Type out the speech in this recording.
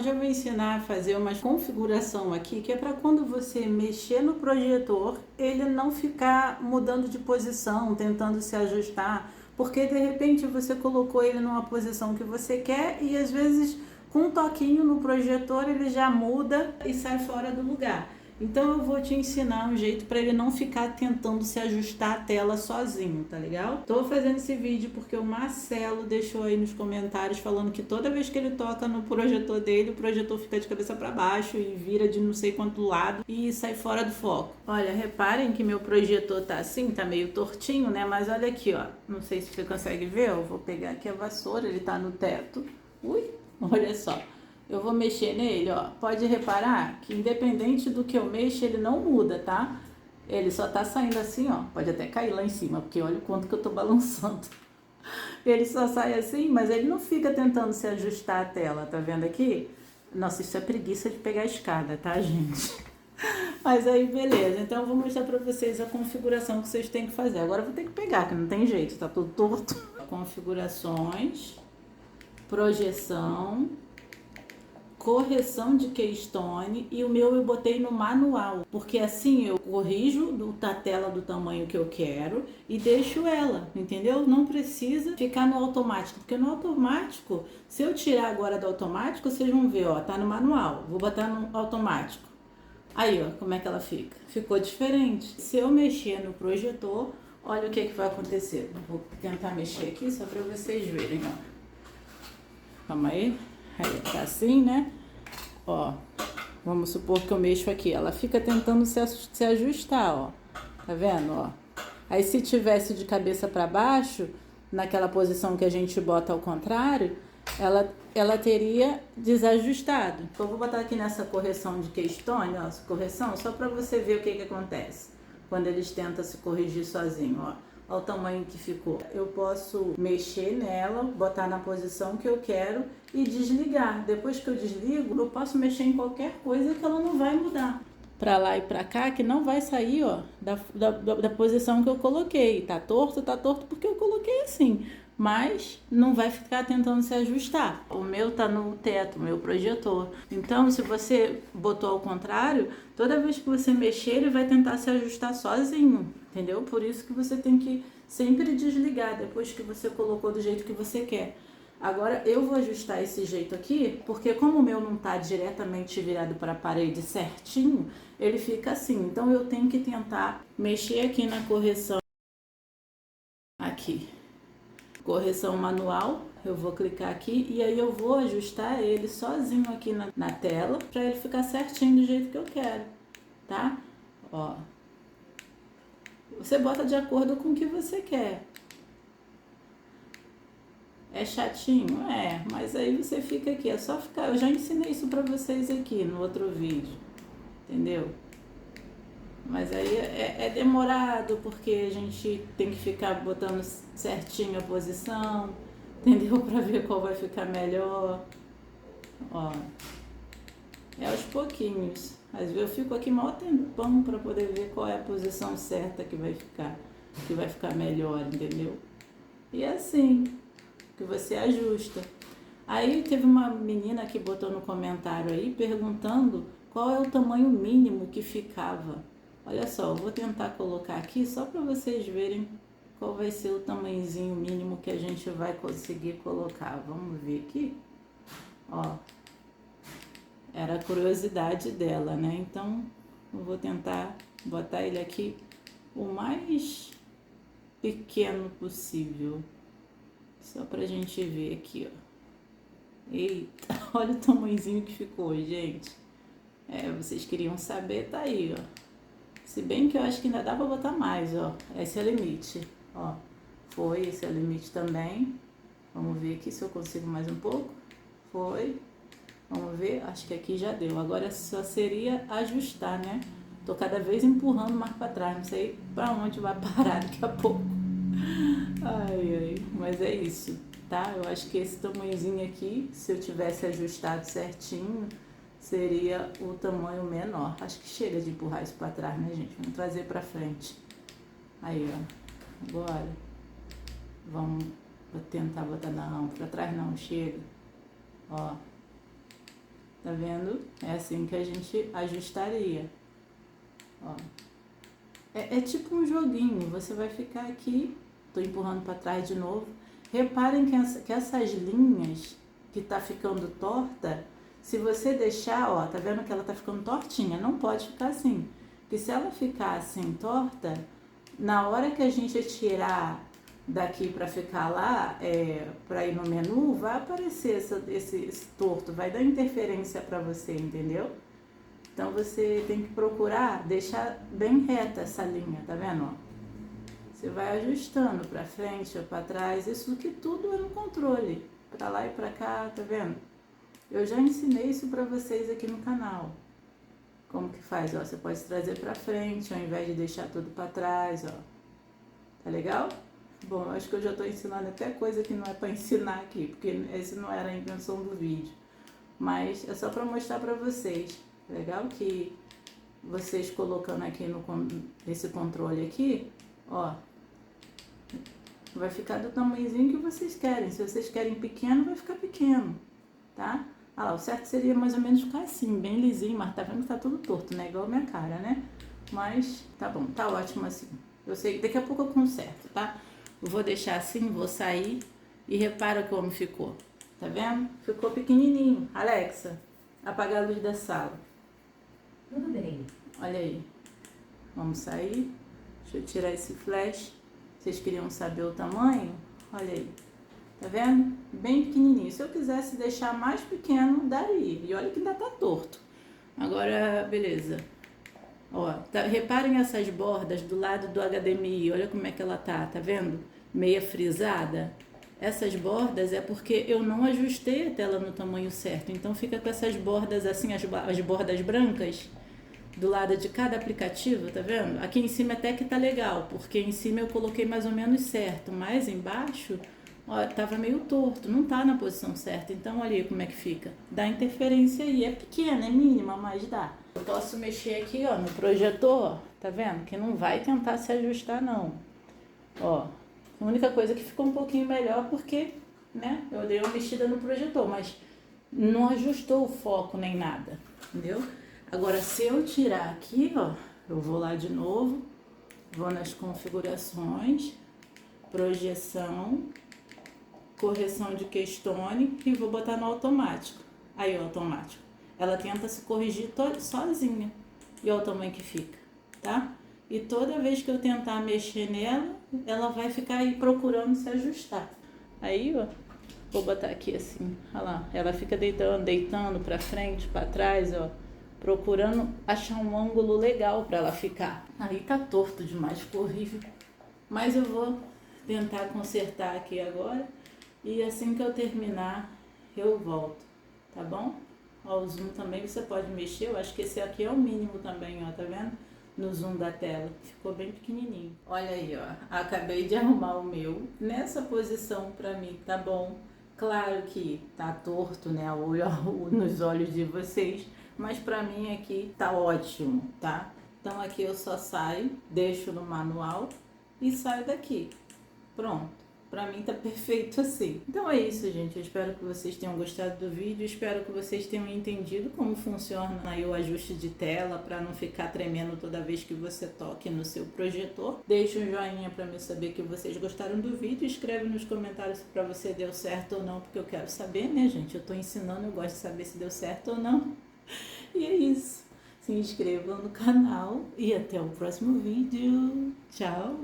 Hoje eu vou ensinar a fazer uma configuração aqui, que é para quando você mexer no projetor, ele não ficar mudando de posição, tentando se ajustar, porque de repente você colocou ele numa posição que você quer e às vezes com um toquinho no projetor ele já muda e sai fora do lugar. Então eu vou te ensinar um jeito para ele não ficar tentando se ajustar a tela sozinho, tá legal? Tô fazendo esse vídeo porque o Marcelo deixou aí nos comentários falando que toda vez que ele toca no projetor dele, o projetor fica de cabeça para baixo e vira de não sei quanto lado e sai fora do foco. Olha, reparem que meu projetor tá assim, tá meio tortinho, né? Mas olha aqui, ó. Não sei se você consegue ver, eu vou pegar aqui a vassoura, ele tá no teto. Ui, olha só. Eu vou mexer nele, ó. Pode reparar que independente do que eu mexo, ele não muda, tá? Ele só tá saindo assim, ó. Pode até cair lá em cima, porque olha o quanto que eu tô balançando. Ele só sai assim, mas ele não fica tentando se ajustar à tela, tá vendo aqui? Nossa, isso é preguiça de pegar a escada, tá, gente? Mas aí, beleza. Então eu vou mostrar pra vocês a configuração que vocês têm que fazer. Agora eu vou ter que pegar, que não tem jeito, tá tudo torto. Configurações, projeção, correção de keystone, e o meu eu botei no manual, porque assim eu corrijo da tela do tamanho que eu quero e deixo ela, entendeu? Não precisa ficar no automático, porque no automático, se eu tirar agora do automático, vocês vão ver, ó, tá no manual, vou botar no automático. Aí, ó, como é que ela fica? Ficou diferente. Se eu mexer no projetor, olha o que vai acontecer. Vou tentar mexer aqui só para vocês verem, ó. Calma aí. Aí, tá assim, né? Ó, vamos supor que eu mexo aqui. Ela fica tentando se ajustar, ó. Tá vendo, ó? Aí se tivesse de cabeça para baixo, naquela posição que a gente bota ao contrário, ela teria desajustado. Então, eu vou botar aqui nessa correção de keystone, ó, essa correção, só para você ver o que acontece quando eles tentam se corrigir sozinho, ó. Olha o tamanho que ficou. Eu posso mexer nela, botar na posição que eu quero e desligar. Depois que eu desligo, eu posso mexer em qualquer coisa que ela não vai mudar. Pra lá e pra cá, que não vai sair, ó, da posição que eu coloquei. Tá torto porque eu coloquei assim. Mas não vai ficar tentando se ajustar. O meu tá no teto, o meu projetor. Então, se você botou ao contrário, toda vez que você mexer, ele vai tentar se ajustar sozinho, entendeu? Por isso que você tem que sempre desligar depois que você colocou do jeito que você quer. Agora eu vou ajustar esse jeito aqui, porque como o meu não tá diretamente virado para a parede certinho, ele fica assim. Então eu tenho que tentar mexer aqui na correção, aqui, correção manual. Eu vou clicar aqui e aí eu vou ajustar ele sozinho aqui na tela, para ele ficar certinho do jeito que eu quero, tá? Ó, você bota de acordo com o que você quer. É chatinho? É, mas aí você fica aqui, é só ficar. Eu já ensinei isso pra vocês aqui no outro vídeo, entendeu? Mas aí é demorado porque a gente tem que ficar botando certinho a posição, entendeu? Pra ver qual vai ficar melhor. Ó, é aos pouquinhos. Às vezes eu fico aqui maior tempão pra poder ver qual é a posição certa que vai ficar melhor, entendeu? E assim que você ajusta. Aí teve uma menina que botou no comentário aí perguntando qual é o tamanho mínimo que ficava. Olha só, eu vou tentar colocar aqui só para vocês verem qual vai ser o tamanhozinho mínimo que a gente vai conseguir colocar. Vamos ver aqui. Ó, era a curiosidade dela, né? Então, eu vou tentar botar ele aqui o mais pequeno possível. Só pra gente ver aqui, ó. Eita, olha o tamanhozinho que ficou, gente. É, vocês queriam saber, tá aí, ó. Se bem que eu acho que ainda dá pra botar mais, ó. Esse é o limite, ó. Foi, esse é o limite também. Vamos ver aqui se eu consigo mais um pouco. Foi. Vamos ver, acho que aqui já deu. Agora só seria ajustar, né? Tô cada vez empurrando mais pra trás. Não sei pra onde vai parar daqui a pouco. Ai, ai, mas é isso, tá? Eu acho que esse tamanhozinho aqui, se eu tivesse ajustado certinho, seria o tamanho menor. Acho que chega de empurrar isso pra trás, né, gente? Vamos trazer pra frente. Aí, ó. Agora, vamos tentar botar, não, pra trás não, chega. Ó. Tá vendo? É assim que a gente ajustaria. Ó. É tipo um joguinho, você vai ficar aqui, tô empurrando para trás de novo. Reparem que essas linhas que tá ficando torta, se você deixar, ó, tá vendo que ela tá ficando tortinha? Não pode ficar assim. Porque se ela ficar assim torta, na hora que a gente tirar daqui para ficar lá, para ir no menu, vai aparecer esse torto, vai dar interferência para você, entendeu? Então você tem que procurar deixar bem reta essa linha, tá vendo? Ó? Você vai ajustando para frente ou para trás, isso que tudo é no controle, para lá e para cá, tá vendo? Eu já ensinei isso para vocês aqui no canal. Como que faz? Ó, você pode trazer para frente ao invés de deixar tudo para trás, ó. Tá legal? Bom, eu acho que eu já estou ensinando até coisa que não é para ensinar aqui, porque esse não era a intenção do vídeo. Mas é só para mostrar para vocês. Legal que vocês colocando aqui esse controle aqui, ó, vai ficar do tamanhozinho que vocês querem. Se vocês querem pequeno, vai ficar pequeno, tá? Ah lá, o certo seria mais ou menos ficar assim, bem lisinho, mas tá vendo que tá tudo torto, né? Igual a minha cara, né? Mas tá bom, tá ótimo assim. Eu sei que daqui a pouco eu conserto, tá? Eu vou deixar assim, vou sair e repara como ficou. Tá vendo? Ficou pequenininho. Alexa, apaga a luz da sala. Tudo bem. Olha aí. Vamos sair. Deixa eu tirar esse flash. Vocês queriam saber o tamanho? Olha aí. Tá vendo? Bem pequenininho. Se eu quisesse deixar mais pequeno, daria. E olha que ainda tá torto. Agora, beleza. Ó, reparem essas bordas do lado do HDMI. Olha como é que ela tá vendo? Meia frisada. Essas bordas é porque eu não ajustei a tela no tamanho certo. Então fica com essas bordas assim, as bordas brancas do lado de cada aplicativo, tá vendo? Aqui em cima até que tá legal, porque em cima eu coloquei mais ou menos certo, mas embaixo, ó, tava meio torto, não tá na posição certa. Então olha aí como é que fica. Dá interferência aí, é pequena, é mínima, mas dá. Eu posso mexer aqui, ó, no projetor, tá vendo? Que não vai tentar se ajustar não. Ó, a única coisa que ficou um pouquinho melhor porque, né, eu dei uma mexida no projetor, mas não ajustou o foco nem nada, entendeu? Agora, se eu tirar aqui, ó, eu vou lá de novo, vou nas configurações, projeção, correção de keystone e vou botar no automático. Aí, o automático. Ela tenta se corrigir sozinha. E olha o tamanho que fica, tá? E toda vez que eu tentar mexer nela, ela vai ficar aí procurando se ajustar. Aí, ó, vou botar aqui assim, olha lá. Ela fica deitando pra frente, pra trás, ó. Procurando achar um ângulo legal para ela ficar. Aí tá torto demais, ficou horrível. Mas eu vou tentar consertar aqui agora. E assim que eu terminar, eu volto. Tá bom? Ó, o zoom também você pode mexer. Eu acho que esse aqui é o mínimo também, ó. Tá vendo? No zoom da tela. Ficou bem pequenininho. Olha aí, ó. Acabei de arrumar o meu. Nessa posição pra mim, tá bom? Claro que tá torto, né? Nos olhos de vocês. Mas pra mim aqui tá ótimo, tá? Então aqui eu só saio, deixo no manual e saio daqui. Pronto. Pra mim tá perfeito assim. Então é isso, gente. Eu espero que vocês tenham gostado do vídeo. Espero que vocês tenham entendido como funciona aí o ajuste de tela para não ficar tremendo toda vez que você toque no seu projetor. Deixe um joinha para me saber que vocês gostaram do vídeo. Escreve nos comentários se pra você deu certo ou não, porque eu quero saber, né, gente? Eu tô ensinando, eu gosto de saber se deu certo ou não. E é isso. Se inscrevam no canal e até o próximo vídeo. Tchau!